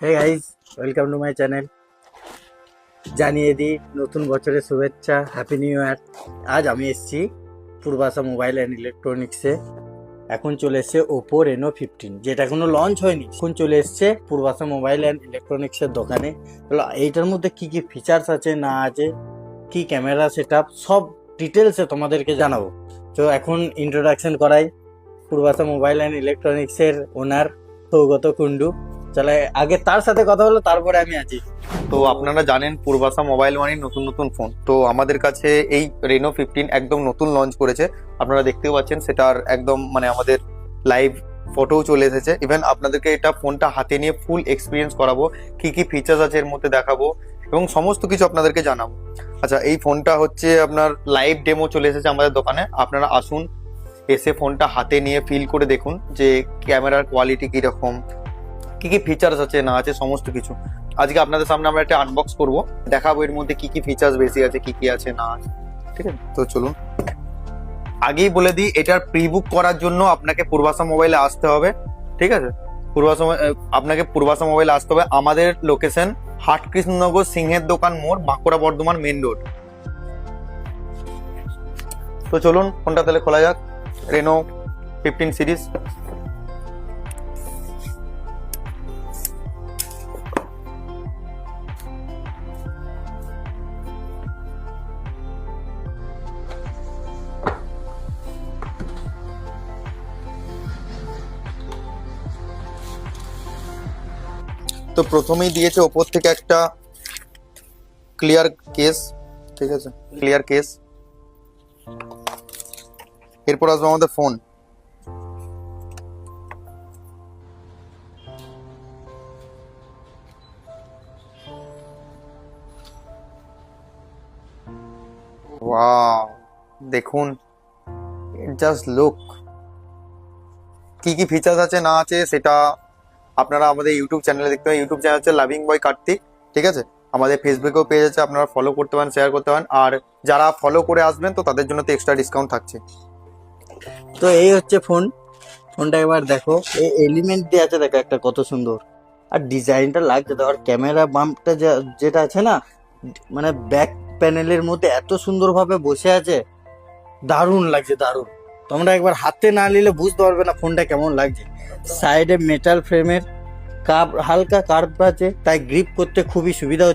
Hey guys, welcome to my channel. জানিয়ে দিই নতুন বছরের শুভেচ্ছা, হ্যাপি নিউ ইয়ার। আজ আমি এসেছি পূর্বাশা মোবাইল অ্যান্ড ইলেকট্রনিক্সে। এখন চলে এসছে ওপো রেনো 15, যেটা এখনো লঞ্চ হয়নি। এখন চলে এসছে পূর্বাশা মোবাইল অ্যান্ড ইলেকট্রনিক্সের দোকানে। এইটার মধ্যে কি কি ফিচার্স আছে না আছে, কি ক্যামেরা সেট আপ, সব ডিটেলসে তোমাদেরকে জানাবো। তো এখন ইন্ট্রোডাকশন করাই পূর্বাশা মোবাইল অ্যান্ড ইলেকট্রনিক্সের ওনার সৌগত কুন্ডু। চলে আগে তার সাথে কথা হলো, তারপরে আমি আছি। তো আপনারা জানেন পূর্বাশা মোবাইল মানেই নতুন নতুন ফোন। তো আমাদের কাছে এই রেনো 15 একদম নতুন লঞ্চ করেছে। আপনারা দেখতেও পাচ্ছেন, সেটার একদম মানে আমাদের লাইভ ফটোও চলে এসেছে। ইভেন আপনাদেরকে এটা ফোনটা হাতে নিয়ে ফুল এক্সপিরিয়েন্স করাবো, কি কি ফিচার্স আছে এর মধ্যে দেখাবো এবং সমস্ত কিছু আপনাদেরকে জানাবো। আচ্ছা, এই ফোনটা হচ্ছে আপনার লাইভ ডেমো চলে এসেছে আমাদের দোকানে। আপনারা আসুন, এসে ফোনটা হাতে নিয়ে ফিল করে দেখুন যে ক্যামেরার কোয়ালিটি কীরকম, কি কি ফিচার্স আছে না আছে সমস্ত কিছু। আজকে আপনাদের সামনে আমরা একটা আনবক্স করব, দেখাবো এর মধ্যে কি কি ফিচার্স বেশি আছে, কি কি আছে না আছে। ঠিক আছে, তো চলুন। আগেই বলে দিই, এটার প্রি বুক করার জন্য আপনাকে পূর্বাশা মোবাইলে আসতে হবে। ঠিক আছে, আপনাকে পূর্বাশা মোবাইলে আসতে হবে। আমাদের লোকেশন হাট কৃষ্ণনগর, সিংহের দোকান মোড়, বাঁকুড়া বর্ধমান মেন রোড। তো চলুন ফোনটা তাহলে খোলা যাক। Reno 15 series. তো প্রথমেই দিয়েছে ওপর থেকে একটা ক্লিয়ার কেস। ঠিক আছে, ক্লিয়ার কেস। এরপর আসবে আমাদের ফোন। ওয়াও, দেখুন, জাস্ট লুক। কি কি ফিচার্স আছে না আছে সেটা আপনারা আমাদের ইউটিউব চ্যানেলে দেখতে পাবেন। ইউটিউব চ্যানেল হচ্ছে লাভিং বয় কার্তিক। ঠিক আছে, আমাদের ফেসবুকেও পেজ আছে, আপনারা ফলো করতে পারেন, শেয়ার করতে পারেন। আর যারা ফলো করে আসবেন তো তাদের জন্য তো এক্সট্রা ডিসকাউন্ট থাকছে। তো এই হচ্ছে ফোনটা এবার দেখো, এই এলিমেন্ট দিয়ে আছে, দেখো একটা কত সুন্দর। আর ডিজাইনটা লাগছে, দেখো ক্যামেরা বাম্পটা যেটা আছে না, মানে ব্যাক প্যানেলের মধ্যে এত সুন্দরভাবে বসে আছে, দারুণ লাগছে, দারুণ। তোমরা একবার হাতে না নিলে বুঝতে পারবে না ফোনটা কেমন লাগছে। সাইডে মেটাল ফ্রেমের হালকা কার্ভ আছে, তাই গ্রিপ করতে খুবই সুবিধা হচ্ছে।